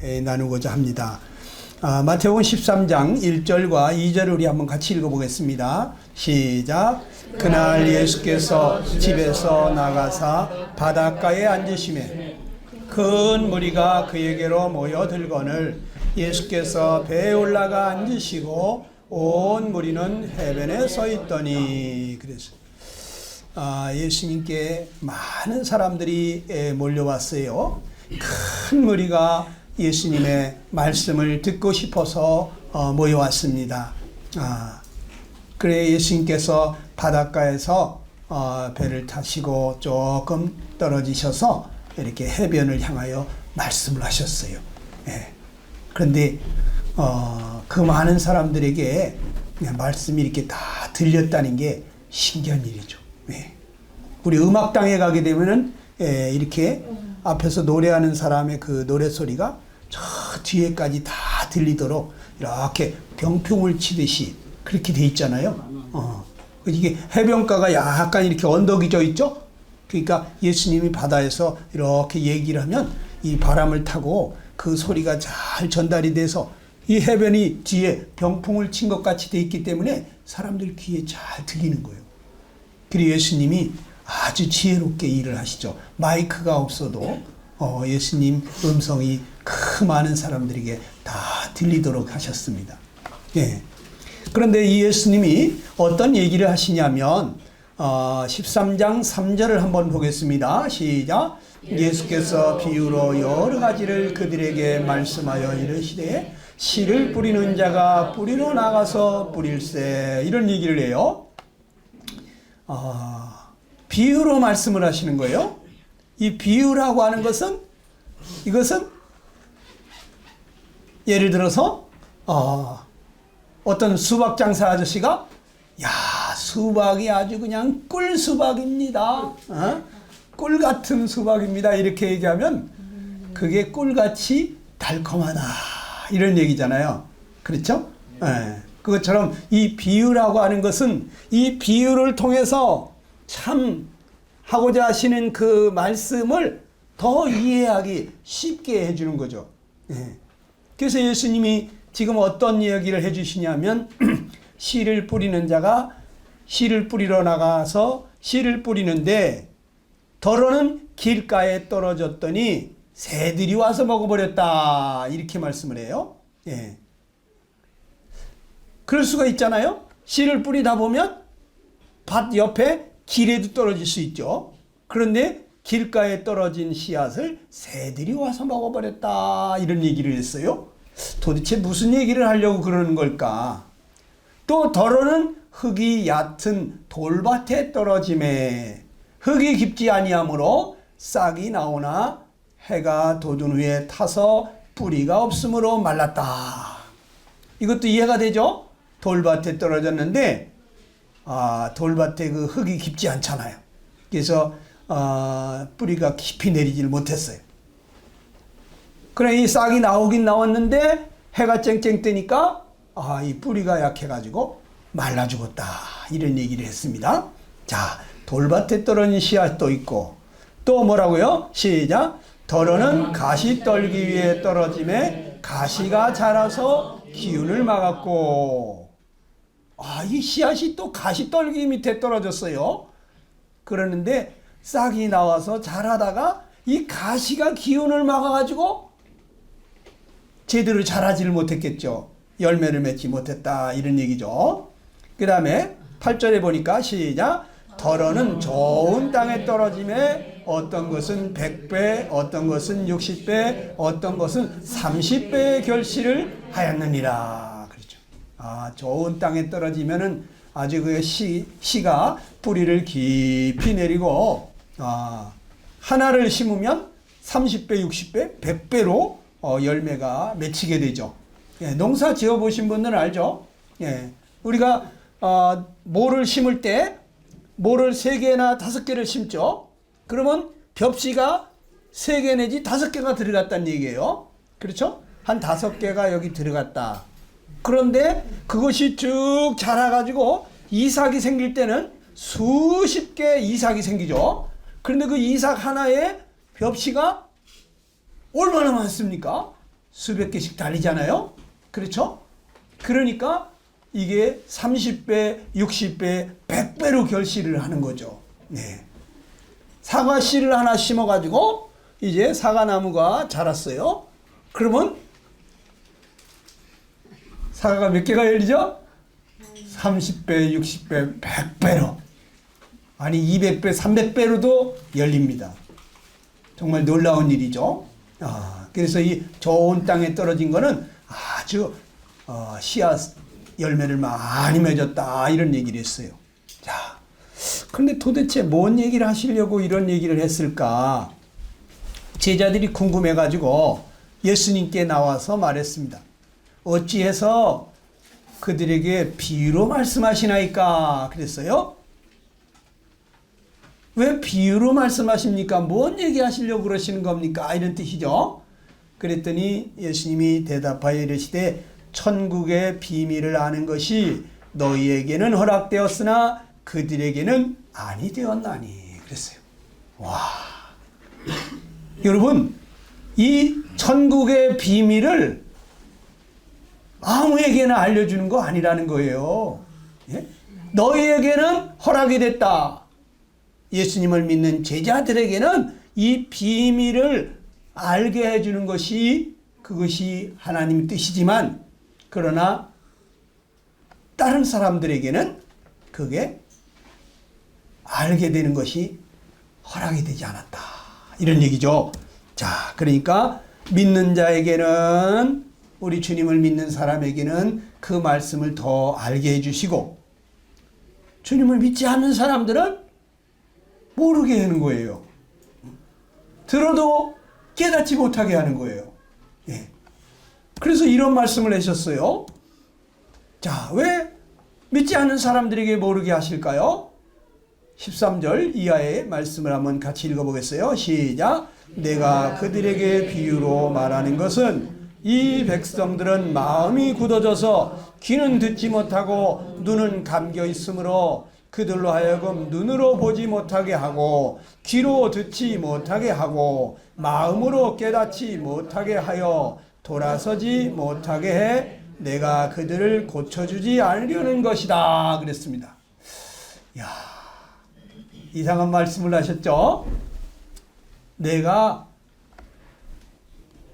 나누고자 합니다. 마태복음 13장 1절과 2절을 우리 한번 같이 읽어보겠습니다. 시작. 그날 예수께서 집에서 나가사 바닷가에 앉으시매 큰 무리가 그에게로 모여들거늘 예수께서 배에 올라가 앉으시고 온 무리는 해변에 서 있더니 그래서 예수님께 많은 사람들이 몰려왔어요. 큰 무리가 예수님의 말씀을 듣고 싶어서 모여왔습니다. 그래 예수님께서 바닷가에서 배를 타시고 조금 떨어지셔서 이렇게 해변을 향하여 말씀을 하셨어요. 그런데 그 많은 사람들에게 말씀이 이렇게 다 들렸다는 게 신기한 일이죠. 우리 음악당에 가게 되면은 이렇게 앞에서 노래하는 사람의 그 노래소리가 저 뒤에까지 다 들리도록 이렇게 병풍을 치듯이 그렇게 돼 있잖아요. 이게 해변가가 약간 이렇게 언덕이 져 있죠? 그러니까 예수님이 바다에서 이렇게 얘기를 하면 이 바람을 타고 그 소리가 잘 전달이 돼서 이 해변이 뒤에 병풍을 친 것 같이 돼 있기 때문에 사람들 귀에 잘 들리는 거예요. 그리고 예수님이 아주 지혜롭게 일을 하시죠. 마이크가 없어도 예수님 음성이 그 많은 사람들에게 다 들리도록 하셨습니다. 그런데 이 예수님이 어떤 얘기를 하시냐면 13장 3절을 한번 보겠습니다. 시작. 예수께서 비유로 여러 가지를 그들에게 말씀하여 이르시되 씨를 뿌리는 자가 뿌리러 나가서 뿌릴세 이런 얘기를 해요. 비유로 말씀을 하시는 거예요. 이 비유라고 하는 것은 이것은 예를 들어서 어떤 수박 장사 아저씨가 야 수박이 아주 그냥 꿀 수박입니다. 꿀 같은 수박입니다. 이렇게 얘기하면 그게 꿀같이 달콤하다 이런 얘기잖아요. 그렇죠? 그것처럼 이 비유라고 하는 것은 이 비유를 통해서 참 하고자 하시는 그 말씀을 더 이해하기 쉽게 해주는 거죠. 그래서 예수님이 지금 어떤 이야기를 해주시냐면 씨를 뿌리는 자가 씨를 뿌리러 나가서 씨를 뿌리는데 덜어는 길가에 떨어졌더니 새들이 와서 먹어버렸다 이렇게 말씀을 해요. 그럴 수가 있잖아요. 씨를 뿌리다 보면 밭 옆에 길에도 떨어질 수 있죠. 그런데 길가에 떨어진 씨앗을 새들이 와서 먹어버렸다 이런 얘기를 했어요. 도대체 무슨 얘기를 하려고 그러는 걸까? 또 더러는 흙이 얕은 돌밭에 떨어짐에 흙이 깊지 아니하므로 싹이 나오나 해가 돋은 후에 타서 뿌리가 없으므로 말랐다. 이것도 이해가 되죠? 돌밭에 떨어졌는데 돌밭에 그 흙이 깊지 않잖아요. 그래서 뿌리가 깊이 내리질 못했어요. 그래 이 싹이 나오긴 나왔는데 해가 쨍쨍 뜨니까 이 뿌리가 약해가지고 말라 죽었다 이런 얘기를 했습니다. 자, 돌밭에 떨어진 씨앗도 있고 또 뭐라고요? 시작. 더러는 가시떨기 위에 떨어짐에 가시가 자라서 기운을 막았고 이 씨앗이 또 가시떨기 밑에 떨어졌어요. 그러는데 싹이 나와서 자라다가 이 가시가 기운을 막아가지고 제대로 자라지를 못했겠죠. 열매를 맺지 못했다 이런 얘기죠. 그 다음에 8절에 보니까 시작. 더러는 좋은 땅에 떨어짐에 어떤 것은 100배, 어떤 것은 60배, 어떤 것은 30배의 결실을 하였느니라. 그렇죠. 좋은 땅에 떨어지면은 아주 그 씨가 뿌리를 깊이 내리고 하나를 심으면 30배, 60배, 100배로 열매가 맺히게 되죠. 농사 지어 보신 분들은 알죠. 우리가 모를 심을 때 모를 3개나 5개를 심죠. 그러면 벽씨가 3개 내지 5개가 들어갔다는 얘기예요. 그렇죠? 한 5개가 여기 들어갔다. 그런데 그것이 쭉 자라가지고 이삭이 생길 때는 수십 개의 이삭이 생기죠. 그런데 그 이삭 하나에 벽씨가 얼마나 많습니까? 수백 개씩 달리잖아요. 그렇죠? 그러니까 이게 30배, 60배, 100배로 결실을 하는 거죠. 네. 사과 씨를 하나 심어가지고 이제 사과나무가 자랐어요. 그러면 사과가 몇 개가 열리죠? 30배, 60배, 100배로. 아니 200배, 300배로도 열립니다. 정말 놀라운 일이죠. 그래서 이 좋은 땅에 떨어진 거는 아주 씨앗 열매를 많이 맺었다 이런 얘기를 했어요. 자, 그런데 도대체 뭔 얘기를 하시려고 이런 얘기를 했을까? 제자들이 궁금해가지고 예수님께 나와서 말했습니다. 어찌해서 그들에게 비유로 말씀하시나이까? 그랬어요. 왜 비유로 말씀하십니까? 뭔 얘기하시려고 그러시는 겁니까? 이런 뜻이죠. 그랬더니 예수님이 대답하여 이르시되 천국의 비밀을 아는 것이 너희에게는 허락되었으나 그들에게는 아니 되었나니. 그랬어요. 와, 여러분, 이 천국의 비밀을 아무에게나 알려주는 거 아니라는 거예요. 예? 너희에게는 허락이 됐다. 예수님을 믿는 제자들에게는 이 비밀을 알게 해주는 것이 그것이 하나님의 뜻이지만 그러나 다른 사람들에게는 그게 알게 되는 것이 허락이 되지 않았다. 이런 얘기죠. 자, 그러니까 믿는 자에게는 우리 주님을 믿는 사람에게는 그 말씀을 더 알게 해주시고 주님을 믿지 않는 사람들은 모르게 하는 거예요. 들어도 깨닫지 못하게 하는 거예요. 예. 그래서 이런 말씀을 하셨어요. 자, 왜 믿지 않는 사람들에게 모르게 하실까요? 13절 이하의 말씀을 한번 같이 읽어보겠어요. 시작. 내가 그들에게 비유로 말하는 것은 이 백성들은 마음이 굳어져서 귀는 듣지 못하고 눈은 감겨 있으므로 그들로 하여금 눈으로 보지 못하게 하고 귀로 듣지 못하게 하고 마음으로 깨닫지 못하게 하여 돌아서지 못하게 해 내가 그들을 고쳐주지 않으려는 것이다. 그랬습니다. 야, 이상한 말씀을 하셨죠? 내가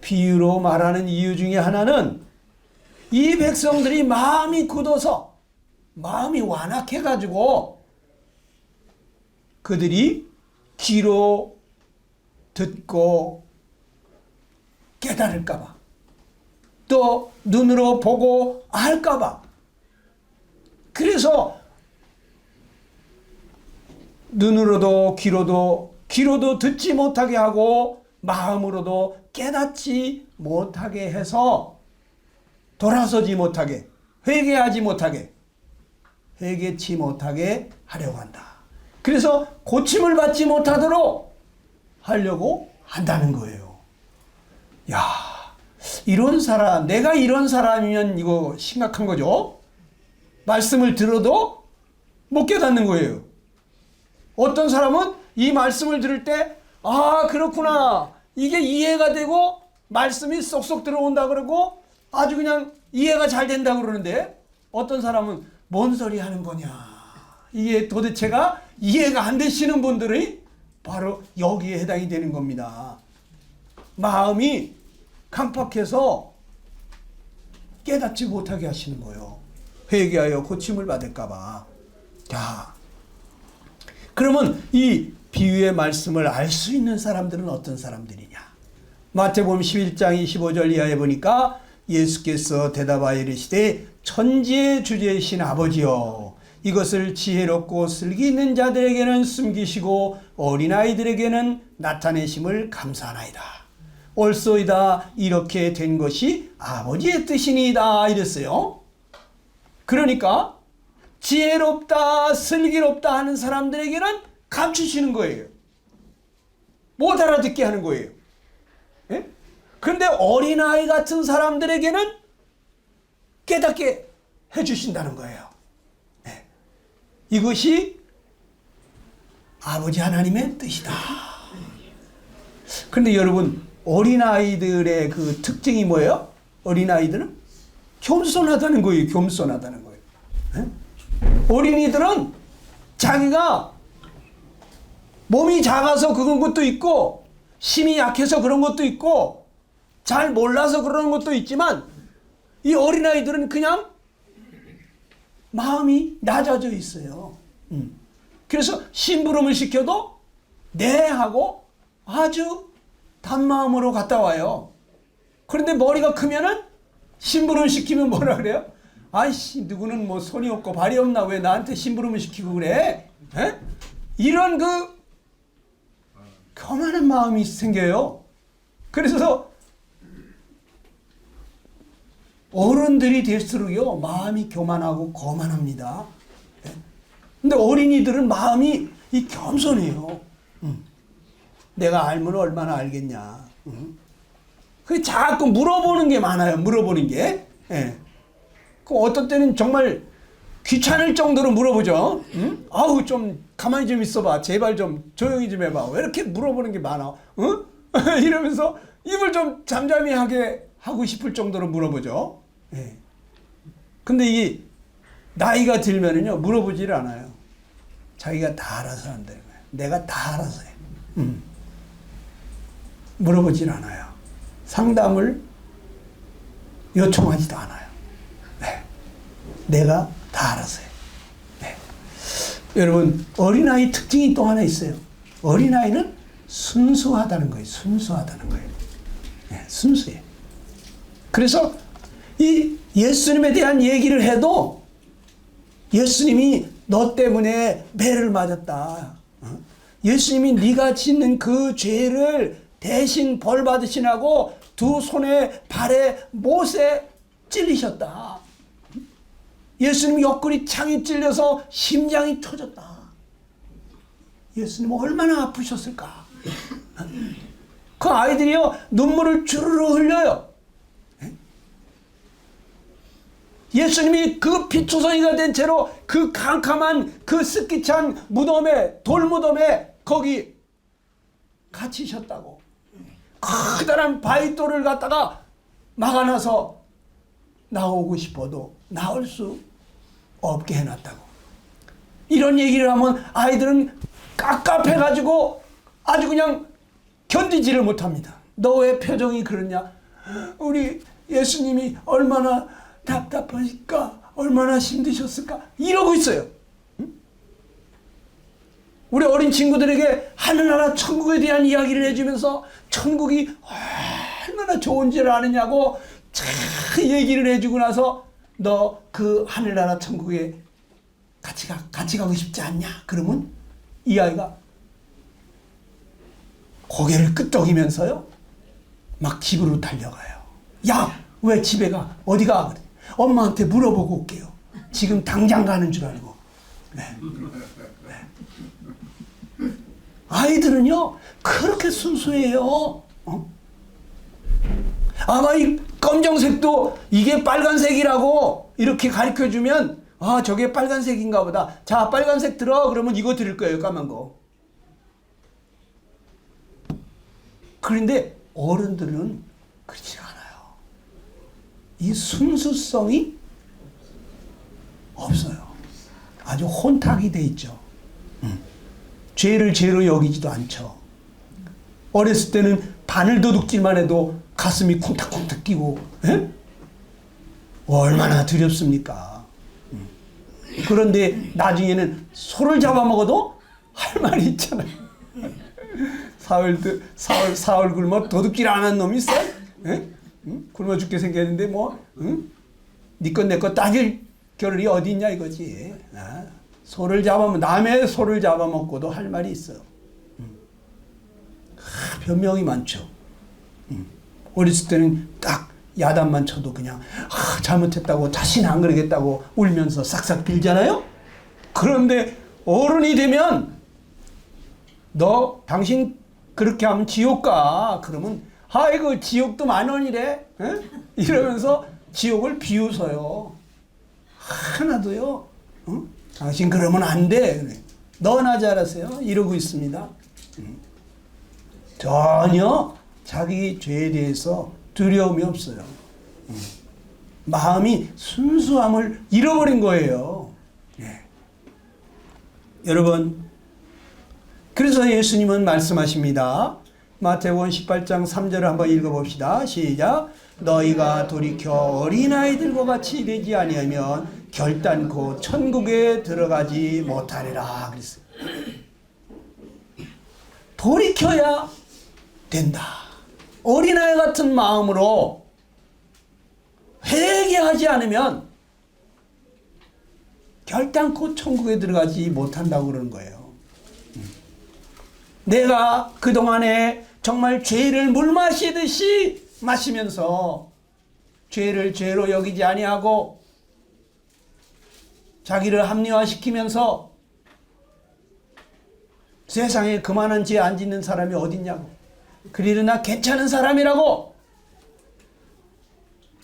비유로 말하는 이유 중에 하나는 이 백성들이 마음이 굳어서 마음이 완악해가지고 그들이 귀로 듣고 깨달을까봐 또 눈으로 보고 알까봐 그래서 눈으로도 귀로도 듣지 못하게 하고 마음으로도 깨닫지 못하게 해서 돌아서지 못하게 회개하지 못하게 회개치 못하게 하려고 한다. 그래서 고침을 받지 못하도록 하려고 한다는 거예요. 야, 이런 사람, 내가 이런 사람이면 이거 심각한 거죠. 말씀을 들어도 못 깨닫는 거예요. 어떤 사람은 이 말씀을 들을 때 아, 그렇구나. 이게 이해가 되고 말씀이 쏙쏙 들어온다 그러고 아주 그냥 이해가 잘 된다 그러는데 어떤 사람은 뭔 소리 하는 거냐. 이게 도대체가 이해가 안 되시는 분들이 바로 여기에 해당이 되는 겁니다. 마음이 강팍해서 깨닫지 못하게 하시는 거예요. 회개하여 고침을 받을까 봐. 자, 그러면 이 비유의 말씀을 알 수 있는 사람들은 어떤 사람들이냐? 마태복음 11장 25절 이하에 보니까 예수께서 대답하여 이르시되 천지의 주제이신 아버지여 이것을 지혜롭고 슬기 있는 자들에게는 숨기시고 어린아이들에게는 나타내심을 감사하나이다. 옳소이다. 이렇게 된 것이 아버지의 뜻이니이다. 이랬어요. 그러니까 지혜롭다 슬기롭다 하는 사람들에게는 감추시는 거예요. 못 알아듣게 하는 거예요. 예? 그런데 어린아이 같은 사람들에게는 깨닫게 해주신다는 거예요. 예. 이것이 아버지 하나님의 뜻이다. 그런데 여러분 어린아이들의 그 특징이 뭐예요? 어린아이들은 겸손하다는 거예요. 겸손하다는 거예요. 어린이들은 자기가 몸이 작아서 그런 것도 있고 힘이 약해서 그런 것도 있고 잘 몰라서 그런 것도 있지만 이 어린아이들은 그냥 마음이 낮아져 있어요. 그래서 심부름을 시켜도 네 하고 아주 단마음으로 갔다 와요. 그런데 머리가 크면은 심부름 시키면 뭐라 그래요? 아이씨, 누구는 뭐 손이 없고 발이 없나 왜 나한테 심부름을 시키고 그래? 에? 이런 그 교만한 마음이 생겨요. 그래서 어른들이 될수록요 마음이 교만하고 거만합니다. 근데 어린이들은 마음이 이 겸손해요. 내가 알면 얼마나 알겠냐. 그 자꾸 물어보는 게 많아요. 물어보는 게. 예. 그 어떤 때는 정말 귀찮을 정도로 물어보죠. 아우 좀 가만히 좀 있어봐. 제발 좀 조용히 좀 해봐. 왜 이렇게 물어보는 게 많아? 이러면서 입을 좀 잠잠히 하게 하고 싶을 정도로 물어보죠. 예. 근데 이 나이가 들면은요 물어보질 않아요. 자기가 다 알아서 한다는 거예요. 내가 다 알아서 해. 물어보질 않아요. 상담을 요청하지도 않아요. 네. 내가 다 알아서 해. 네. 여러분 어린아이 특징이 또 하나 있어요. 어린아이는 순수하다는 거예요. 순수하다는 거예요. 네, 순수해. 그래서 이 예수님에 대한 얘기를 해도 예수님이 너 때문에 매를 맞았다. 예수님이 네가 짓는 그 죄를 대신 벌 받으시라고 두 손에 발에 못에 찔리셨다. 예수님 옆구리 창이 찔려서 심장이 터졌다. 예수님 얼마나 아프셨을까? 그 아이들이요 눈물을 주르르 흘려요. 예수님이 그 피투성이가 된 채로 그 캄캄한 그 습기찬 무덤에 돌무덤에 거기 갇히셨다고. 커다란 바위돌을 갖다가 막아놔서 나오고 싶어도 나올 수 없게 해놨다고. 이런 얘기를 하면 아이들은 깝깝해가지고 아주 그냥 견디지를 못합니다. 너 왜 표정이 그러냐? 우리 예수님이 얼마나 답답하실까? 얼마나 힘드셨을까? 이러고 있어요. 우리 어린 친구들에게 하늘나라 천국에 대한 이야기를 해주면서 천국이 얼마나 좋은지를 아느냐고 참 얘기를 해주고 나서 너 그 하늘나라 천국에 같이 가고 싶지 않냐? 그러면 이 아이가 고개를 끄덕이면서요 막 집으로 달려가요. 야, 왜 집에 가? 어디 가? 엄마한테 물어보고 올게요. 지금 당장 가는 줄 알고. 네. 네. 아이들은요 그렇게 순수해요. 아마 이 검정색도 이게 빨간색이라고 이렇게 가르쳐주면 아 저게 빨간색인가 보다. 자 빨간색 들어. 그러면 이거 들을 거예요. 까만 거. 그런데 어른들은 그렇지 않아요. 이 순수성이 없어요. 아주 혼탁이 돼 있죠. 죄를 죄로 여기지도 않죠. 어렸을 때는 바늘 도둑질만 해도 가슴이 쿵탁쿵탁 뛰고, 에? 얼마나 두렵습니까? 그런데 나중에는 소를 잡아먹어도 할 말이 있잖아요. 사흘 굶어 도둑질 안 한 놈이 있어? 굶어 죽게 생겼는데 뭐, 네 것 내 것 따질 겨를이 어디 있냐 이거지. 소를 남의 소를 잡아먹고도 할 말이 있어. 변명이 많죠. 어렸을 때는 딱 야단만 쳐도 그냥 잘못했다고 다시는 안 그러겠다고 울면서 싹싹 빌잖아요. 그런데 어른이 되면 너 당신 그렇게 하면 지옥 가. 그러면 아이고 지옥도 10,000원이래. 이러면서 지옥을 비웃어요. 하나도요. 당신 그러면 안 돼. 너나 잘하세요. 이러고 있습니다. 전혀 자기 죄에 대해서 두려움이 없어요. 마음이 순수함을 잃어버린 거예요. 예. 여러분, 그래서 예수님은 말씀하십니다. 마태복음 18장 3절을 한번 읽어봅시다. 시작. 너희가 돌이켜 어린아이들과 같이 되지 아니하면 결단코 천국에 들어가지 못하리라 그랬어요. 돌이켜야 된다. 어린아이 같은 마음으로 회개하지 않으면 결단코 천국에 들어가지 못한다고 그러는 거예요. 내가 그동안에 정말 죄를 물 마시듯이 마시면서 죄를 죄로 여기지 아니하고 자기를 합리화시키면서 세상에 그만한 죄 안 짓는 사람이 어딨냐고, 그러나 괜찮은 사람이라고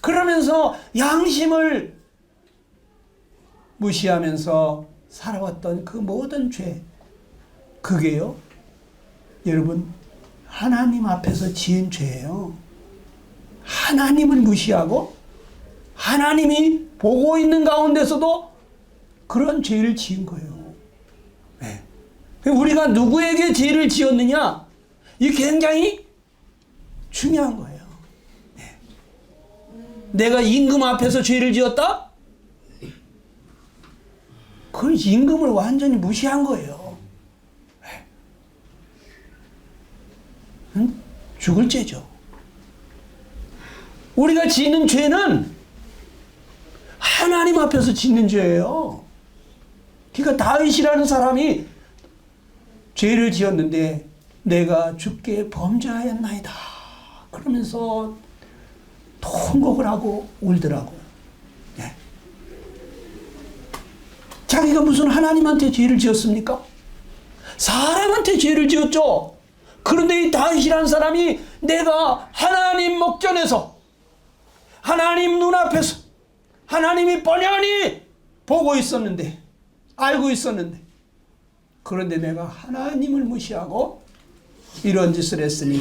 그러면서 양심을 무시하면서 살아왔던 그 모든 죄, 그게요, 여러분, 하나님 앞에서 지은 죄예요. 하나님을 무시하고 하나님이 보고 있는 가운데서도 그런 죄를 지은 거예요. 네. 우리가 누구에게 죄를 지었느냐, 이게 굉장히 중요한 거예요. 네. 내가 임금 앞에서 죄를 지었다? 그 임금을 완전히 무시한 거예요. 네. 죽을 죄죠. 우리가 짓는 죄는 하나님 앞에서 짓는 죄예요. 그러니까 다윗이라는 사람이 죄를 지었는데 내가 주께 범죄하였나이다 그러면서 통곡을 하고 울더라고요. 네. 자기가 무슨 하나님한테 죄를 지었습니까? 사람한테 죄를 지었죠. 그런데 이 다윗이라는 사람이 내가 하나님 목전에서 하나님 눈앞에서 하나님이 뻔히 보고 있었는데, 알고 있었는데, 그런데 내가 하나님을 무시하고 이런 짓을 했으니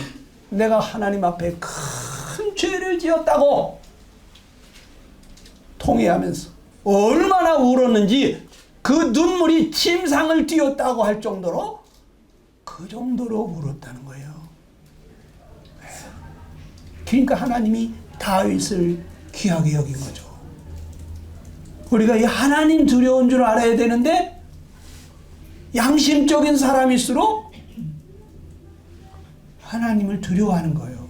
내가 하나님 앞에 큰 죄를 지었다고 통회하면서 얼마나 울었는지 그 눈물이 침상을 띄었다고 할 정도로, 그 정도로 울었다는 거예요. 그러니까 하나님이 다윗을 귀하게 여긴 거죠. 우리가 이 하나님 두려운 줄 알아야 되는데 양심적인 사람일수록 하나님을 두려워하는 거예요.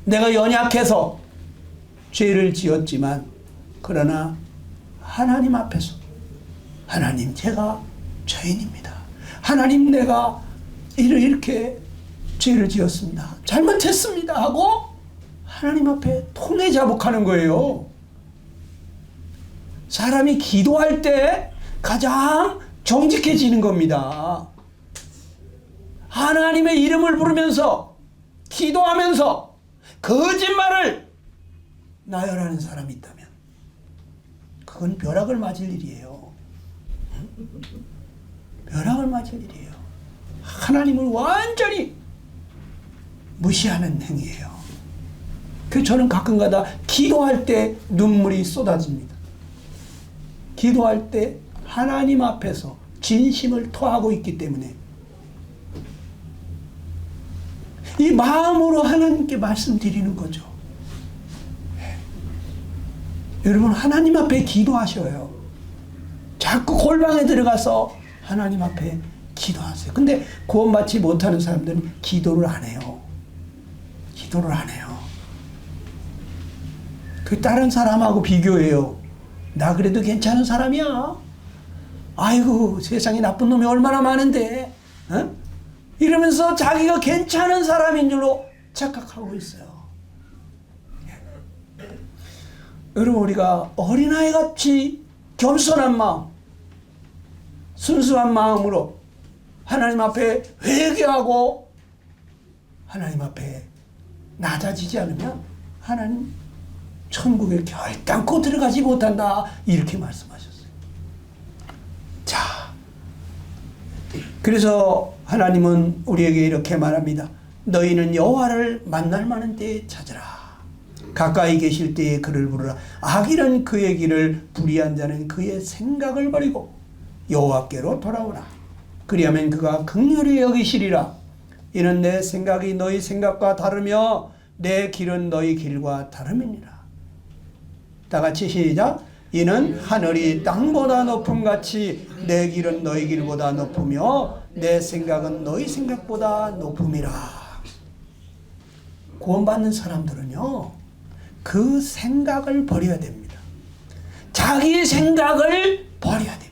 내가 연약해서 죄를 지었지만 그러나 하나님 앞에서 하나님, 제가 죄인입니다. 하나님, 내가 이렇게 죄를 지었습니다. 잘못했습니다 하고 하나님 앞에 통회자복하는 거예요. 사람이 기도할 때 가장 정직해지는 겁니다. 하나님의 이름을 부르면서 기도하면서 거짓말을 나열하는 사람이 있다면 그건 벼락을 맞을 일이에요. 벼락을 맞을 일이에요. 하나님을 완전히 무시하는 행위예요. 그래서 저는 가끔가다 기도할 때 눈물이 쏟아집니다. 기도할 때 하나님 앞에서 진심을 토하고 있기 때문에 이 마음으로 하나님께 말씀드리는 거죠. 여러분, 하나님 앞에 기도하셔요. 자꾸 골방에 들어가서 하나님 앞에 기도하세요. 근데 구원받지 못하는 사람들은 기도를 안 해요. 기도를 안 해요. 그 다른 사람하고 비교해요. 나 그래도 괜찮은 사람이야. 아이고, 세상에 나쁜 놈이 얼마나 많은데. 어? 이러면서 자기가 괜찮은 사람인 줄로 착각하고 있어요. 여러분, 우리가 어린아이같이 겸손한 마음, 순수한 마음으로 하나님 앞에 회개하고 하나님 앞에 낮아지지 않으면 하나님 천국에 결단코 들어가지 못한다, 이렇게 말씀하셨어요. 자, 그래서 하나님은 우리에게 이렇게 말합니다. 너희는 여호와를 만날 만한 때에 찾으라. 가까이 계실 때에 그를 부르라. 악인은 그의 길을, 불의한 자는 그의 생각을 버리고 여호와께로 돌아오라. 그리하면 그가 긍휼히 여기시리라. 이는 내 생각이 너희 생각과 다르며 내 길은 너희 길과 다름이니라. 다 같이 시작. 이는 하늘이 땅보다 높음같이 내 길은 너희 길보다 높으며 내 생각은 너희 생각보다 높음이라. 구원받는 사람들은요, 그 생각을 버려야 됩니다. 자기 생각을 버려야 됩니다.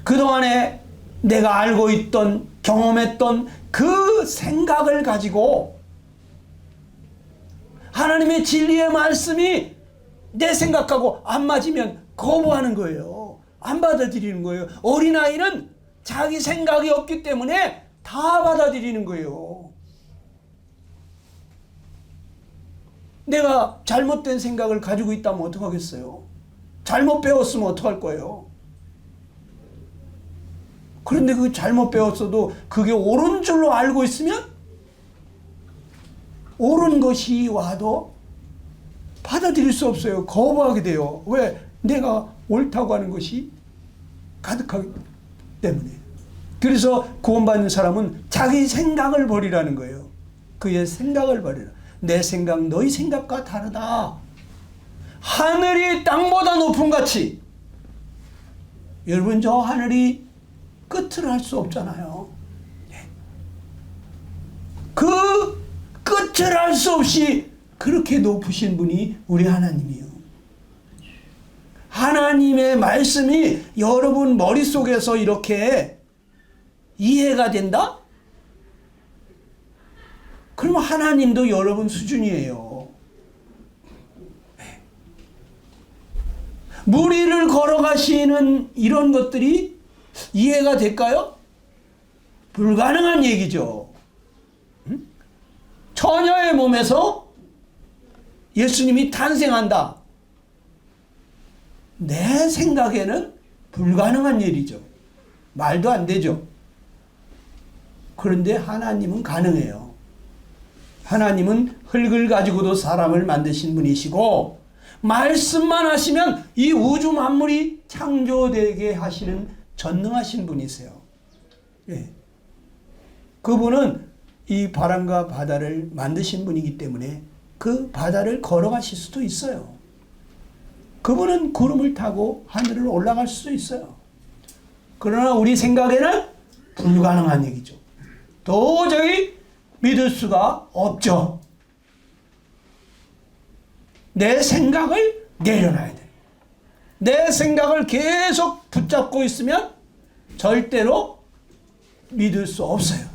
그동안에 내가 알고 있던, 경험했던 그 생각을 가지고 하나님의 진리의 말씀이 내 생각하고 안 맞으면 거부하는 거예요. 안 받아들이는 거예요. 어린아이는 자기 생각이 없기 때문에 다 받아들이는 거예요. 내가 잘못된 생각을 가지고 있다면 어떡하겠어요? 잘못 배웠으면 어떡할 거예요? 그런데 그 잘못 배웠어도 그게 옳은 줄로 알고 있으면 옳은 것이 와도 받아들일 수 없어요. 거부하게 돼요. 왜? 내가 옳다고 하는 것이 가득하기 때문에. 그래서 구원받는 사람은 자기 생각을 버리라는 거예요. 그의 생각을 버리라. 내 생각 너희 생각과 다르다. 하늘이 땅보다 높은 같이. 여러분, 저 하늘이 끝을 할 수 없잖아요. 그 끝을 할 수 없이 그렇게 높으신 분이 우리 하나님이에요. 하나님의 말씀이 여러분 머릿속에서 이렇게 이해가 된다? 그러면 하나님도 여러분 수준이에요. 물 위를 걸어가시는 이런 것들이 이해가 될까요? 불가능한 얘기죠. 처녀의 몸에서 예수님이 탄생한다. 내 생각에는 불가능한 일이죠. 말도 안 되죠. 그런데 하나님은 가능해요. 하나님은 흙을 가지고도 사람을 만드신 분이시고 말씀만 하시면 이 우주 만물이 창조되게 하시는 전능하신 분이세요. 예. 그분은 이 바람과 바다를 만드신 분이기 때문에 그 바다를 걸어가실 수도 있어요. 그분은 구름을 타고 하늘을 올라갈 수도 있어요. 그러나 우리 생각에는 불가능한 얘기죠. 도저히 믿을 수가 없죠. 내 생각을 내려놔야 돼. 내 생각을 계속 붙잡고 있으면 절대로 믿을 수 없어요.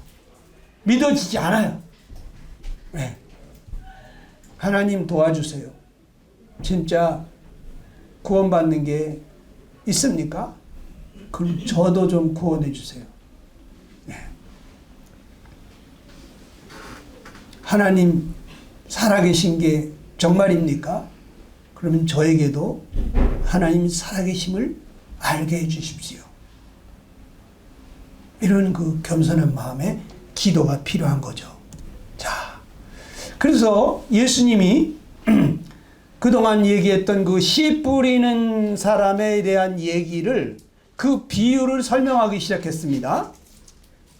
믿어지지 않아요. 네. 하나님 도와주세요. 진짜 구원받는 게 있습니까? 그럼 저도 좀 구원해 주세요. 네. 하나님 살아계신 게 정말입니까? 그러면 저에게도 하나님 살아계심을 알게 해 주십시오. 이런 그 겸손한 마음에 기도가 필요한 거죠. 자, 그래서 예수님이 그동안 얘기했던 그 씨 뿌리는 사람에 대한 얘기를, 그 비유를 설명하기 시작했습니다.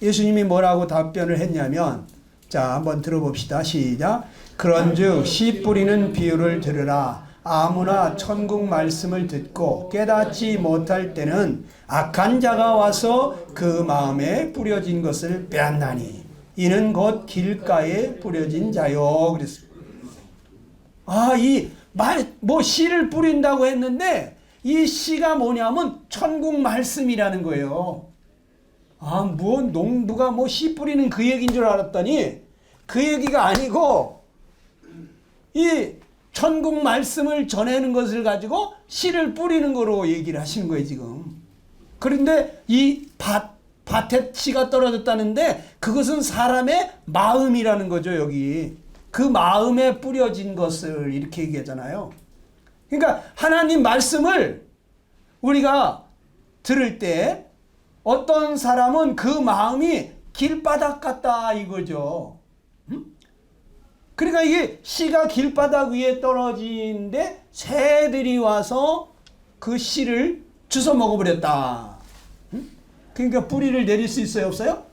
예수님이 뭐라고 답변을 했냐면, 자, 한번 들어봅시다. 시작. 그런즉 씨 뿌리는 비유를 들으라. 아무나 천국 말씀을 듣고 깨닫지 못할 때는 악한 자가 와서 그 마음에 뿌려진 것을 빼앗나니 이는 곧 길가에 뿌려진 자요. 그랬습니다. 씨를 뿌린다고 했는데 이 씨가 뭐냐면 천국 말씀이라는 거예요. 농부가 씨 뿌리는 그 얘기인 줄 알았더니 그 얘기가 아니고 이 천국 말씀을 전하는 것을 가지고 씨를 뿌리는 거로 얘기를 하시는 거예요, 지금. 그런데 이 밭에 씨가 떨어졌다는데 그것은 사람의 마음이라는 거죠, 여기. 그 마음에 뿌려진 것을 이렇게 얘기하잖아요. 그러니까 하나님 말씀을 우리가 들을 때 어떤 사람은 그 마음이 길바닥 같다 이거죠. 그러니까 이게 씨가 길바닥 위에 떨어지는데 새들이 와서 그 씨를 주워 먹어버렸다. 그러니까 뿌리를 내릴 수 있어요, 없어요?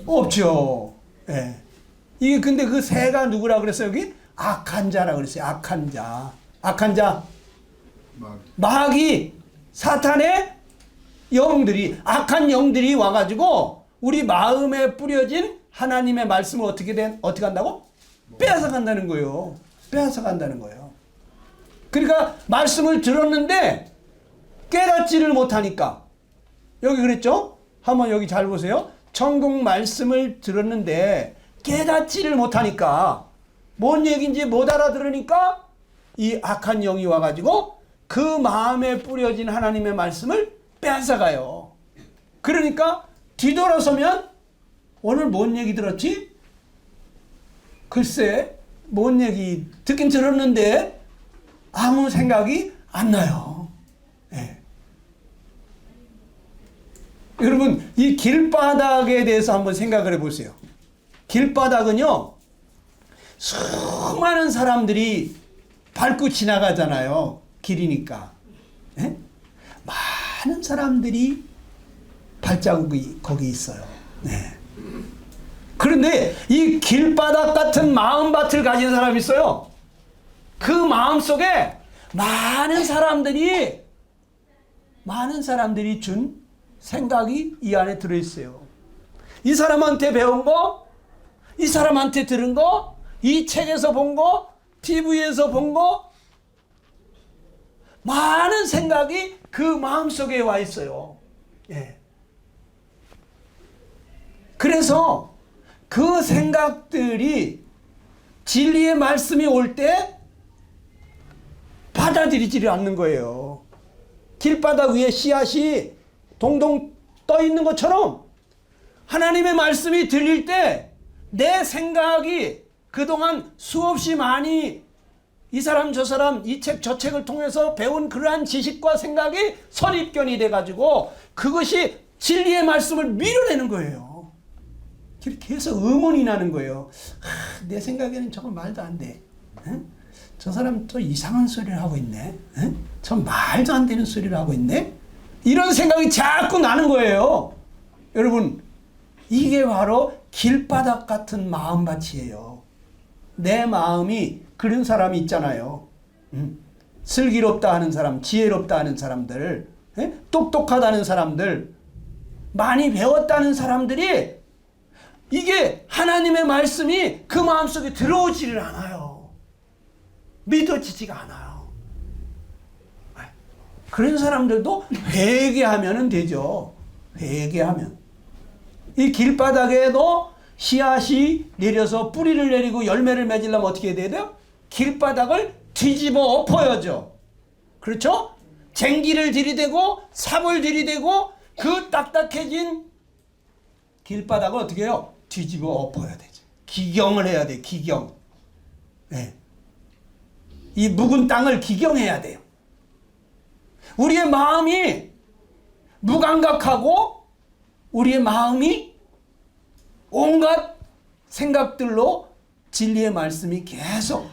없죠. 예. 이게 근데 그 새가 누구라 그랬어요? 여기 악한 자라 그랬어요. 악한 자. 악한 자. 마귀, 사탄의 영들이, 악한 영들이 와가지고 우리 마음에 뿌려진 하나님의 말씀을 어떻게 한다고? 빼앗아 간다는 거예요. 빼앗아 간다는 거예요. 그러니까 말씀을 들었는데 깨닫지를 못하니까. 여기 그랬죠? 한번 여기 잘 보세요. 천국 말씀을 들었는데 깨닫지를 못하니까, 뭔 얘기인지 못 알아들으니까 이 악한 영이 와가지고 그 마음에 뿌려진 하나님의 말씀을 빼앗아가요. 그러니까 뒤돌아서면 오늘 뭔 얘기 들었지? 글쎄 뭔 얘기 듣긴 들었는데 아무 생각이 안 나요. 네. 여러분 이 길바닥에 대해서 한번 생각을 해보세요. 길바닥은요, 수많은 사람들이 밟고 지나가잖아요. 길이니까. 네? 많은 사람들이 발자국이 거기 있어요. 네. 그런데 이 길바닥 같은 마음밭을 가진 사람이 있어요. 그 마음 속에 많은 사람들이 준 생각이 이 안에 들어있어요. 이 사람한테 배운 거, 이 사람한테 들은 거, 이 책에서 본 거, TV에서 본 거, 많은 생각이 그 마음속에 와 있어요. 예. 그래서 그 생각들이 진리의 말씀이 올 때 받아들이지를 않는 거예요. 길바닥 위에 씨앗이 동동 떠 있는 것처럼 하나님의 말씀이 들릴 때 내 생각이 그동안 수없이 많이 이 사람 저 사람 이 책 저 책을 통해서 배운 그러한 지식과 생각이 선입견이 돼가지고 그것이 진리의 말씀을 밀어내는 거예요. 그렇게 해서 의문이 나는 거예요. 내 생각에는 저건 말도 안 돼. 에? 저 사람 또 이상한 소리를 하고 있네. 에? 저 말도 안 되는 소리를 하고 있네. 이런 생각이 자꾸 나는 거예요. 여러분 이게 바로 길바닥 같은 마음밭이에요. 내 마음이 그런 사람이 있잖아요. 슬기롭다 하는 사람, 지혜롭다 하는 사람들, 에? 똑똑하다는 사람들, 많이 배웠다는 사람들이 이게 하나님의 말씀이 그 마음속에 들어오지를 않아요. 믿어지지가 않아요. 그런 사람들도 회개하면 되죠. 회개하면. 이 길바닥에도 씨앗이 내려서 뿌리를 내리고 열매를 맺으려면 어떻게 해야 돼요? 길바닥을 뒤집어 엎어야죠. 그렇죠? 쟁기를 들이대고 삽을 들이대고 그 딱딱해진 길바닥을 어떻게 해요? 뒤집어 엎어야 되죠. 기경을 해야 돼. 기경. 네. 이 묵은 땅을 기경해야 돼요. 우리의 마음이 무감각하고 우리의 마음이 온갖 생각들로 진리의 말씀이 계속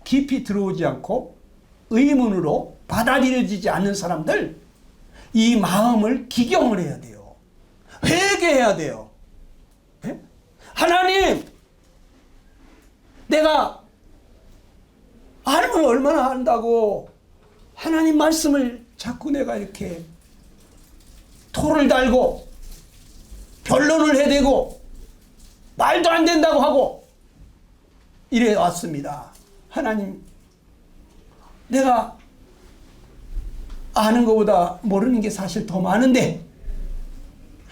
깊이 들어오지 않고 의문으로 받아들여지지 않는 사람들, 이 마음을 기경을 해야 돼요. 회개해야 돼요. 네? 하나님, 내가 알면 얼마나 안다고 하나님 말씀을 자꾸 내가 이렇게 토를 달고 변론을 해대고 말도 안 된다고 하고 이래 왔습니다. 하나님, 내가 아는 것보다 모르는 게 사실 더 많은데,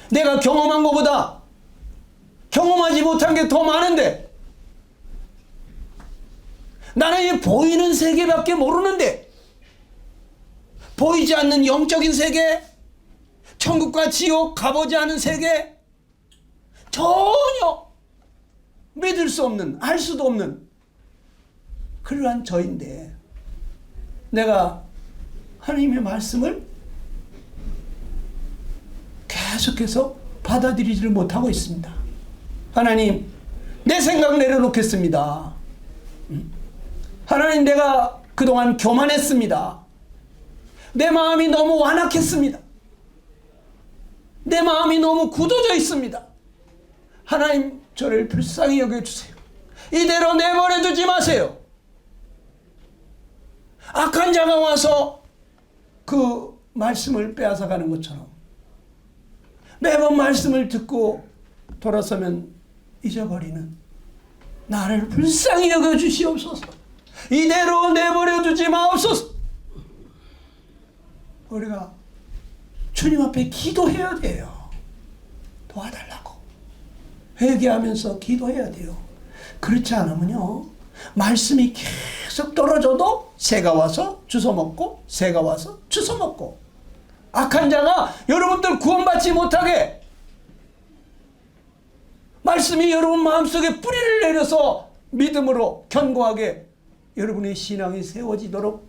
내가 경험한 것보다 경험하지 못한 게 더 많은데, 나는 이 보이는 세계밖에 모르는데, 보이지 않는 영적인 세계, 천국과 지옥 가보지 않은 세계, 전혀 믿을 수 없는, 알 수도 없는 그러한 저인데, 내가 하나님의 말씀을 계속해서 받아들이지를 못하고 있습니다. 하나님, 내 생각 내려놓겠습니다. 하나님, 내가 그동안 교만했습니다. 내 마음이 너무 완악했습니다. 내 마음이 너무 굳어져 있습니다. 하나님, 저를 불쌍히 여겨주세요. 이대로 내버려 두지 마세요. 악한 자가 와서 그 말씀을 빼앗아가는 것처럼 매번 말씀을 듣고 돌아서면 잊어버리는 나를 불쌍히 여겨주시옵소서. 이대로 내버려 두지 마옵소서. 우리가 주님 앞에 기도해야 돼요. 도와달라고 회개하면서 기도해야 돼요. 그렇지 않으면요, 말씀이 계속 떨어져도 새가 와서 주워먹고 새가 와서 주워먹고, 악한 자가 여러분들 구원받지 못하게 말씀이 여러분 마음속에 뿌리를 내려서 믿음으로 견고하게 여러분의 신앙이 세워지도록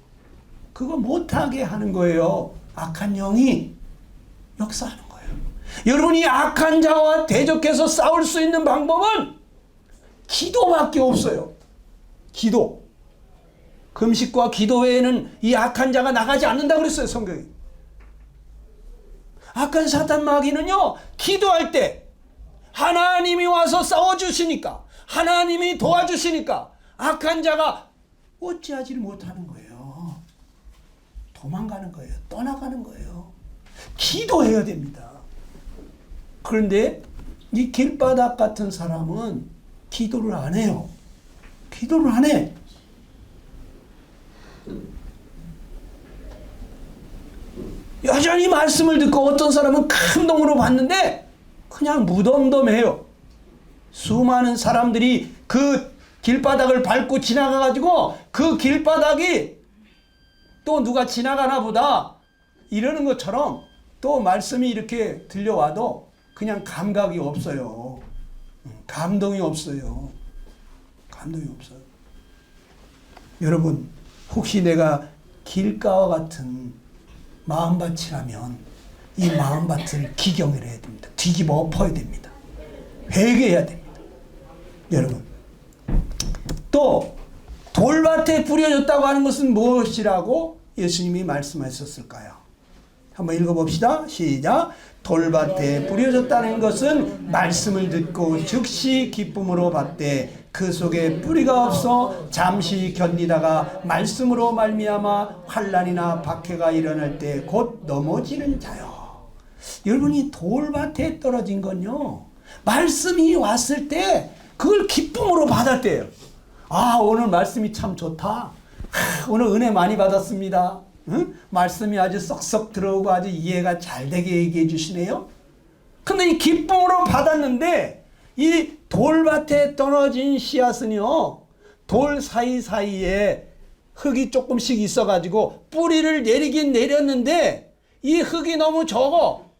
그거 못하게 하는 거예요. 악한 영이 역사하는 거예요. 여러분이 악한 자와 대적해서 싸울 수 있는 방법은 기도밖에 없어요. 기도. 금식과 기도 외에는 이 악한 자가 나가지 않는다고 그랬어요, 성경이. 악한 사탄 마귀는요, 기도할 때 하나님이 와서 싸워주시니까, 하나님이 도와주시니까 악한 자가 어찌하지를 못하는 거예요. 도망가는 거예요. 떠나가는 거예요. 기도해야 됩니다. 그런데 이 길바닥 같은 사람은 기도를 안 해요. 기도를 안 해. 여전히 말씀을 듣고 어떤 사람은 감동으로 받는데 그냥 무덤덤해요. 수많은 사람들이 그 길바닥을 밟고 지나가가지고 그 길바닥이 또 누가 지나가나 보다 이러는 것처럼 또 말씀이 이렇게 들려와도 그냥 감각이 없어요. 감동이 없어요. 감동이 없어요. 여러분, 혹시 내가 길가와 같은 마음밭이라면 이 마음밭을 기경해야 됩니다. 뒤집어 엎어야 됩니다. 회개해야 됩니다. 여러분, 또 돌밭에 뿌려졌다고 하는 것은 무엇이라고 예수님이 말씀하셨을까요? 한번 읽어봅시다. 시작. 돌밭에 뿌려졌다는 것은 말씀을 듣고 즉시 기쁨으로 받되 그 속에 뿌리가 없어 잠시 견디다가 말씀으로 말미암아 환난이나 박해가 일어날 때 곧 넘어지는 자요. 여러분이 돌밭에 떨어진 건요, 말씀이 왔을 때 그걸 기쁨으로 받았대요. 아, 오늘 말씀이 참 좋다. 오늘 은혜 많이 받았습니다. 응? 말씀이 아주 쏙쏙 들어오고 아주 이해가 잘 되게 얘기해 주시네요. 근데 이 기쁨으로 받았는데 이 돌밭에 떨어진 씨앗은요, 돌 사이사이에 흙이 조금씩 있어가지고 뿌리를 내리긴 내렸는데 이 흙이 너무 적어.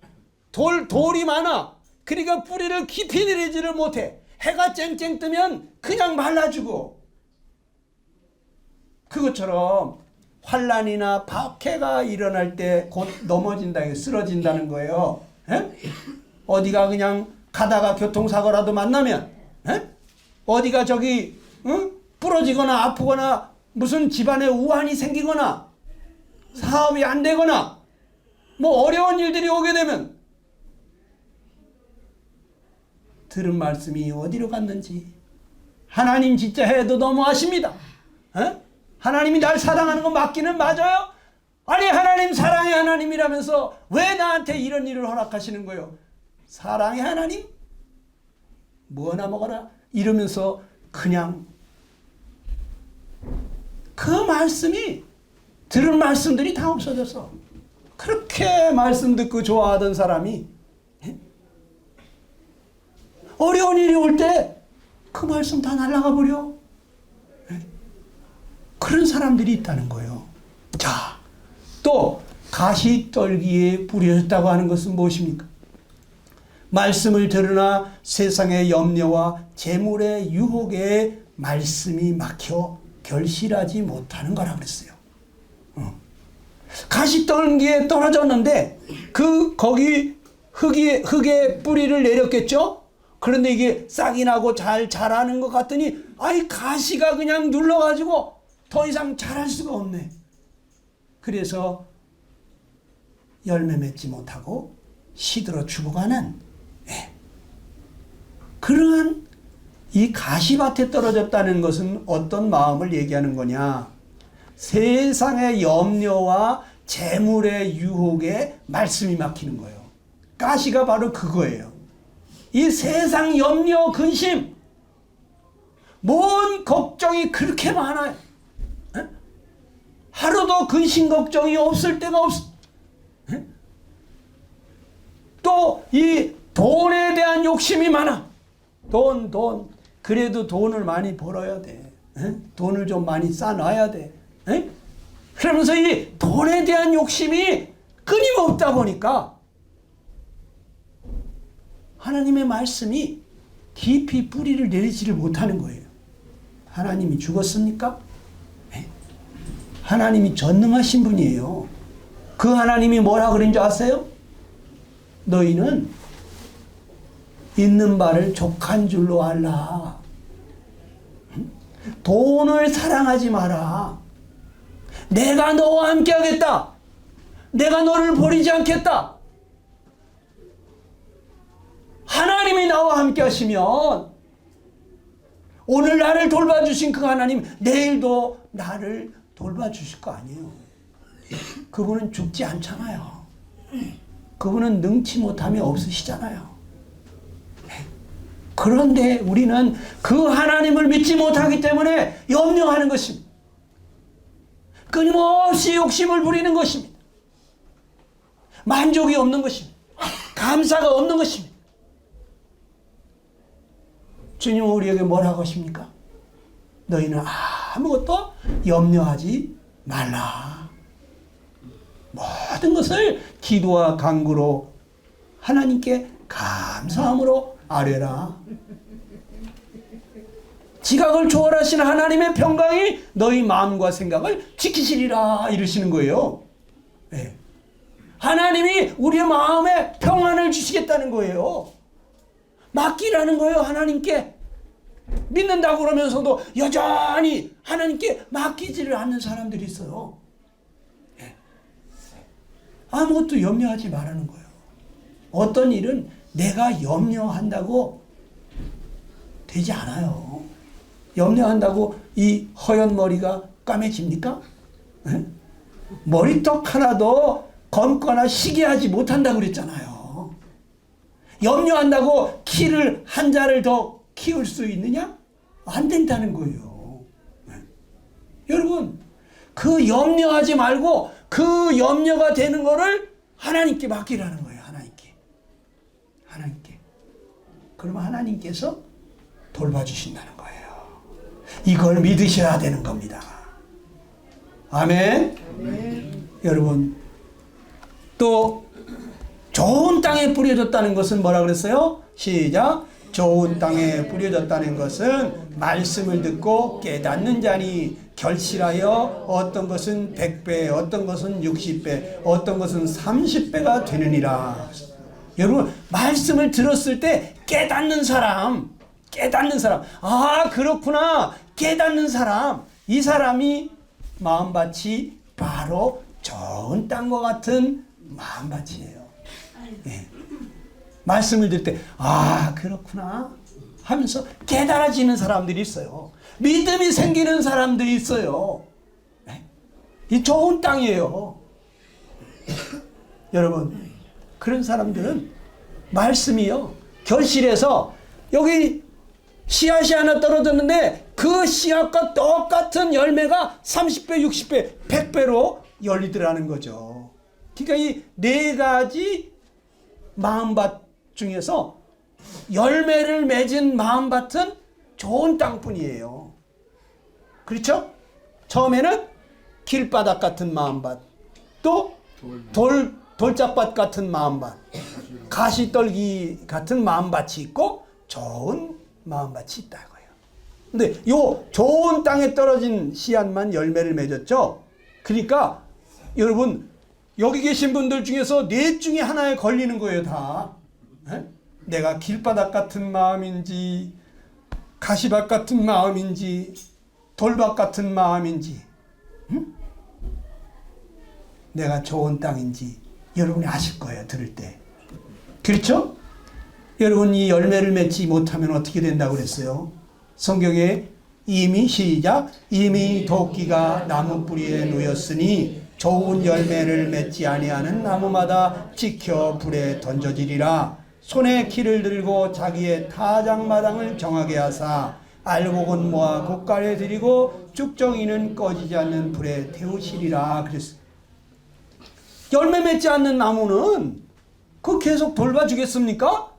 돌이 많아. 그러니까 뿌리를 깊이 내리지를 못해. 해가 쨍쨍 뜨면 그냥 말라주고. 그것처럼 환난이나 박해가 일어날 때 곧 넘어진다, 쓰러진다는 거예요. 에? 어디가 그냥 가다가 교통사고라도 만나면, 에? 어디가 저기 부러지거나 아프거나 무슨 집안에 우환이 생기거나 사업이 안 되거나 뭐 어려운 일들이 오게 되면 들은 말씀이 어디로 갔는지 하나님 진짜 해도 너무하십니다. 에? 하나님이 날 사랑하는 거 맞기는 맞아요? 아니, 하나님 사랑의 하나님이라면서 왜 나한테 이런 일을 허락하시는 거예요? 사랑의 하나님? 뭐나 먹어라 이러면서 그냥 그 말씀이, 들은 말씀들이 다 없어졌어. 그렇게 말씀 듣고 좋아하던 사람이 어려운 일이 올 때 그 말씀 다 날아가 버려. 그런 사람들이 있다는 거예요. 자, 또 가시떨기에 뿌려졌다고 하는 것은 무엇입니까? 말씀을 들으나 세상의 염려와 재물의 유혹에 말씀이 막혀 결실하지 못하는 거라 그랬어요. 가시떨기에 떨어졌는데 거기 흙에 뿌리를 내렸겠죠? 그런데 이게 싹이 나고 잘 자라는 것 같더니 아이 가시가 그냥 눌러가지고 더 이상 자랄 수가 없네. 그래서 열매 맺지 못하고 시들어 죽어가는 그러한 이 가시밭에 떨어졌다는 것은 어떤 마음을 얘기하는 거냐? 세상의 염려와 재물의 유혹에 말씀이 막히는 거예요. 가시가 바로 그거예요. 이 세상 염려, 근심, 뭔 걱정이 그렇게 많아요. 에? 하루도 근심 걱정이 없을 때가 없어. 또 이 돈에 대한 욕심이 많아. 돈. 그래도 돈을 많이 벌어야 돼. 에? 돈을 좀 많이 쌓아놔야 돼. 에? 그러면서 이 돈에 대한 욕심이 끊임없다 보니까 하나님의 말씀이 깊이 뿌리를 내리지를 못하는 거예요. 하나님이 죽었습니까? 네. 하나님이 전능하신 분이에요. 그 하나님이 뭐라 그런 줄 아세요? 너희는 있는 바를 족한 줄로 알라. 돈을 사랑하지 마라. 내가 너와 함께 하겠다. 내가 너를 버리지 않겠다. 하나님이 나와 함께 하시면 오늘 나를 돌봐주신 그 하나님 내일도 나를 돌봐주실 거 아니에요. 그분은 죽지 않잖아요. 그분은 능치 못함이 없으시잖아요. 그런데 우리는 그 하나님을 믿지 못하기 때문에 염려하는 것입니다. 끊임없이 욕심을 부리는 것입니다. 만족이 없는 것입니다. 감사가 없는 것입니다. 주님은 우리에게 뭐라고 하십니까? 너희는 아무것도 염려하지 말라. 모든 것을 기도와 간구로 하나님께 감사함으로 아뢰라. 지각을 초월하시는 하나님의 평강이 너희 마음과 생각을 지키시리라 이러시는 거예요. 네. 하나님이 우리의 마음에 평안을 주시겠다는 거예요. 맡기라는 거예요. 하나님께. 믿는다고 그러면서도 여전히 하나님께 맡기지를 않는 사람들이 있어요. 네. 아무것도 염려하지 말라는 거예요. 어떤 일은 내가 염려한다고 되지 않아요. 염려한다고 이 허연 머리가 까매집니까? 네? 머리떡 하나도 검거나 시기하지 못한다고 그랬잖아요. 염려한다고 키를 한 자를 더 키울 수 있느냐? 안 된다는 거예요. 네? 여러분, 그 염려하지 말고 그 염려가 되는 거를 하나님께 맡기라는 거예요. 하나님께. 그러면 하나님께서 돌봐주신다는 거예요. 이걸 믿으셔야 되는 겁니다. 아멘. 여러분, 또 좋은 땅에 뿌려졌다는 것은 뭐라 그랬어요? 시작. 좋은 땅에 뿌려졌다는 것은 말씀을 듣고 깨닫는 자니 결실하여 어떤 것은 100배, 어떤 것은 60배, 어떤 것은 30배가 되느니라. 여러분, 말씀을 들었을 때 깨닫는 사람, 아, 그렇구나. 깨닫는 사람, 이 사람이 마음밭이 바로 좋은 땅과 같은 마음밭이에요. 네. 말씀을 들을 때, 아, 그렇구나 하면서 깨달아지는 사람들이 있어요. 믿음이 생기는 사람들이 있어요. 네. 이 좋은 땅이에요. 여러분, 그런 사람들은 말씀이요, 결실해서 여기 씨앗이 하나 떨어졌는데 그 씨앗과 똑같은 열매가 30배, 60배, 100배로 열리더라는 거죠. 그러니까 이 네 가지 마음밭 중에서 열매를 맺은 마음밭은 좋은 땅뿐이에요. 그렇죠? 처음에는 길바닥 같은 마음밭, 또 돌짝밭 같은 마음밭, 가시떨기 같은 마음밭이 있고 좋은 마음밭이 있다고요. 근데 요 좋은 땅에 떨어진 씨앗만 열매를 맺었죠. 그러니까 여러분, 여기 계신 분들 중에서 넷 중에 하나에 걸리는 거예요, 다. 내가 길바닥 같은 마음인지 가시밭 같은 마음인지 돌밭 같은 마음인지 내가 좋은 땅인지 여러분이 아실 거예요. 들을 때. 그렇죠? 여러분 이 열매를 맺지 못하면 어떻게 된다고 그랬어요? 성경에 이미 시작 이미 도끼가 나무 뿌리에 놓였으니 좋은 열매를 맺지 아니하는 나무마다 찍혀 불에 던져지리라. 손에 키를 들고 자기의 타작마당을 정하게 하사 알곡은 모아 곳간에 들이고 쭉정이는 꺼지지 않는 불에 태우시리라 그랬어요. 열매 맺지 않는 나무는 그 계속 돌봐주겠습니까?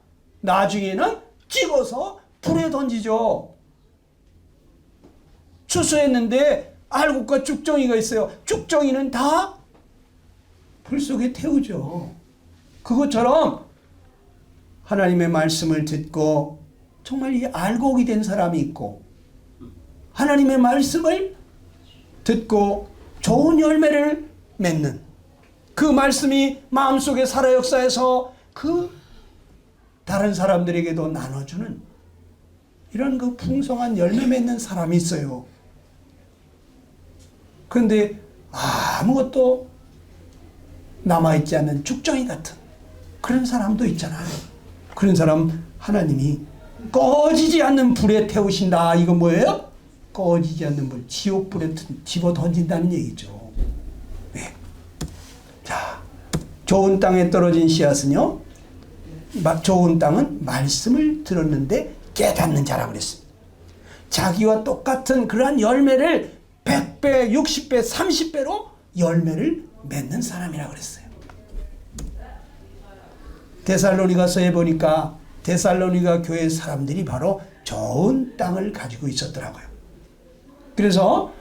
나중에는 찍어서 불에 던지죠. 추수했는데 알곡과 쭉정이가 있어요. 쭉정이는 다 불 속에 태우죠. 그것처럼 하나님의 말씀을 듣고 정말 이 알곡이 된 사람이 있고 하나님의 말씀을 듣고 좋은 열매를 맺는 그 말씀이 마음속에 살아 역사해서 그 다른 사람들에게도 나눠주는 이런 그 풍성한 열매 맺는 사람이 있어요. 그런데 아무것도 남아있지 않는 쭉정이 같은 그런 사람도 있잖아요. 그런 사람 하나님이 꺼지지 않는 불에 태우신다. 이거 뭐예요? 꺼지지 않는 불, 지옥불에 집어 던진다는 얘기죠. 네. 자, 좋은 땅에 떨어진 씨앗은요, 좋은 땅은 말씀을 들었는데 깨닫는 자라고 그랬습니다. 자기와 똑같은 그러한 열매를 100배, 60배, 30배로 열매를 맺는 사람이라고 그랬어요. 데살로니가서에 보니까 데살로니가 교회 사람들이 바로 좋은 땅을 가지고 있었더라고요. 그래서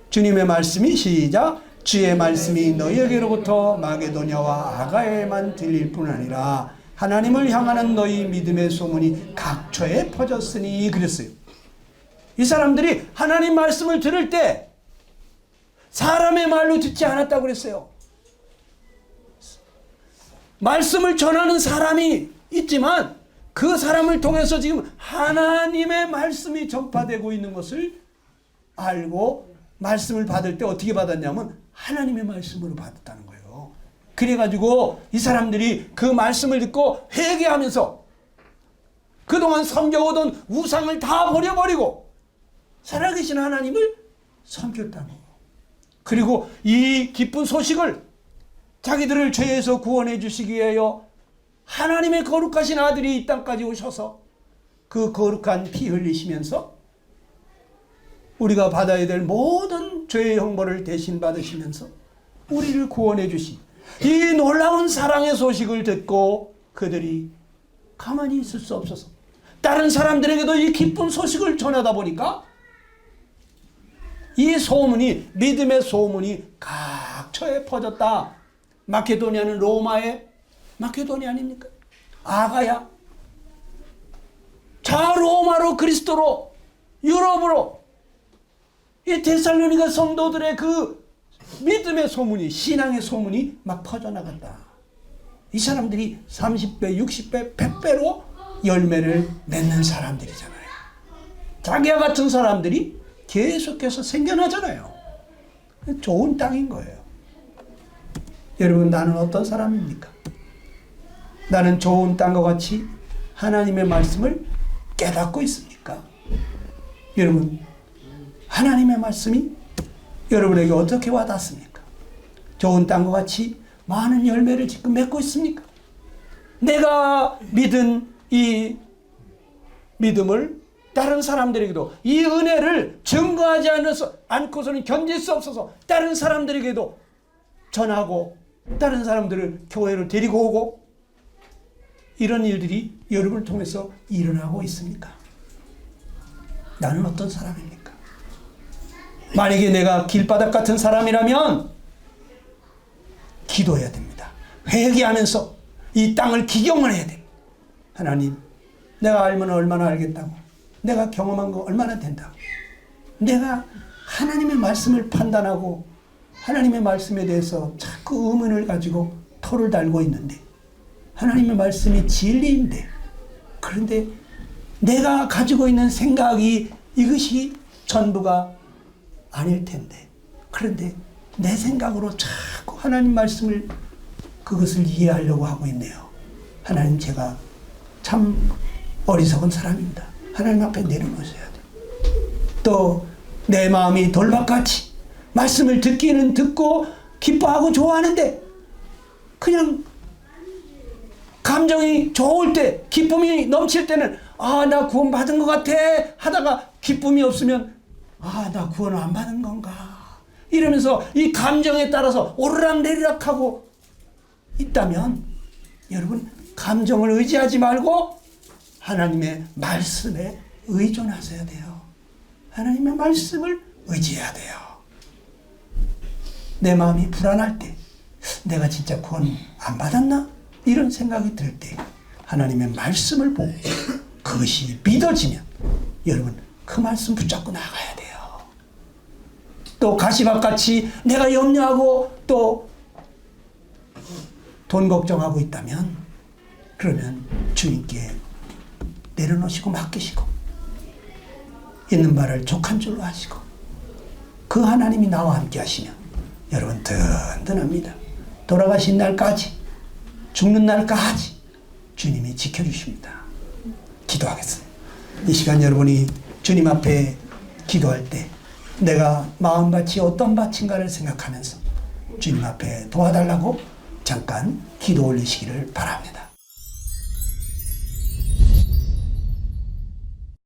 주님의 말씀이 시작 주의 말씀이 너희에게로부터 마게도냐와 아가야에만 들릴 뿐 아니라 하나님을 향하는 너희 믿음의 소문이 각처에 퍼졌으니 그랬어요. 이 사람들이 하나님 말씀을 들을 때 사람의 말로 듣지 않았다고 그랬어요. 말씀을 전하는 사람이 있지만 그 사람을 통해서 지금 하나님의 말씀이 전파되고 있는 것을 알고 말씀을 받을 때 어떻게 받았냐면 하나님의 말씀으로 받았다는 거예요. 그래가지고 이 사람들이 그 말씀을 듣고 회개하면서 그동안 섬겨오던 우상을 다 버려버리고 살아계신 하나님을 섬겼다는 거예요. 그리고 이 기쁜 소식을 자기들을 죄에서 구원해 주시기 위하여 하나님의 거룩하신 아들이 이 땅까지 오셔서 그 거룩한 피 흘리시면서 우리가 받아야 될 모든 죄의 형벌을 대신 받으시면서 우리를 구원해 주신 이 놀라운 사랑의 소식을 듣고 그들이 가만히 있을 수 없어서 다른 사람들에게도 이 기쁜 소식을 전하다 보니까 이 소문이 믿음의 소문이 각처에 퍼졌다. 마케도니아는 로마의 마케도니아 아닙니까? 아가야. 자 로마로 그리스도로 유럽으로 이 데살로니가 성도들의 그 믿음의 소문이 신앙의 소문이 막 퍼져나간다. 이 사람들이 30배, 60배, 100배로 열매를 맺는 사람들이잖아요. 자기와 같은 사람들이 계속해서 생겨나잖아요. 좋은 땅인 거예요. 여러분 나는 어떤 사람입니까? 나는 좋은 땅과 같이 하나님의 말씀을 깨닫고 있습니까? 여러분 하나님의 말씀이 여러분에게 어떻게 와닿습니까? 좋은 땅과 같이 많은 열매를 지금 맺고 있습니까? 내가 믿은 이 믿음을 다른 사람들에게도 이 은혜를 증거하지 않고서는 견딜 수 없어서 다른 사람들에게도 전하고 다른 사람들을 교회로 데리고 오고 이런 일들이 여러분을 통해서 일어나고 있습니까? 나는 어떤 사람입니까? 만약에 내가 길바닥 같은 사람이라면 기도해야 됩니다. 회개하면서 이 땅을 기경을 해야 됩니다. 하나님, 내가 알면 얼마나 알겠다고. 내가 경험한 거 얼마나 된다고. 내가 하나님의 말씀을 판단하고 하나님의 말씀에 대해서 자꾸 의문을 가지고 토를 달고 있는데 하나님의 말씀이 진리인데 그런데 내가 가지고 있는 생각이 이것이 전부가 아닐 텐데, 그런데 내 생각으로 자꾸 하나님 말씀을 그것을 이해하려고 하고 있네요. 하나님, 제가 참 어리석은 사람입니다. 하나님 앞에 내려놓으셔야 돼요. 또 내 마음이 돌박같이 말씀을 듣기는 듣고 기뻐하고 좋아하는데 그냥 감정이 좋을 때, 기쁨이 넘칠 때는 나 구원 받은 것 같아 하다가 기쁨이 없으면 나 구원을 안 받은 건가 이러면서 이 감정에 따라서 오르락내리락 하고 있다면, 여러분, 감정을 의지하지 말고 하나님의 말씀에 의존하셔야 돼요. 하나님의 말씀을 의지해야 돼요. 내 마음이 불안할 때, 내가 진짜 구원 안 받았나? 이런 생각이 들 때 하나님의 말씀을 보고 그것이 믿어지면 여러분 그 말씀 붙잡고 나가야 돼요. 또 가시밭같이 내가 염려하고 또 돈 걱정하고 있다면, 그러면 주님께 내려놓으시고 맡기시고 있는 바를 족한 줄로 하시고 그 하나님이 나와 함께 하시면 여러분 든든합니다. 돌아가신 날까지, 죽는 날까지 주님이 지켜주십니다. 기도하겠습니다. 이 시간 여러분이 주님 앞에 기도할 때 내가 마음밭이 어떤 밭인가를 생각하면서 주님 앞에 도와달라고 잠깐 기도 올리시기를 바랍니다.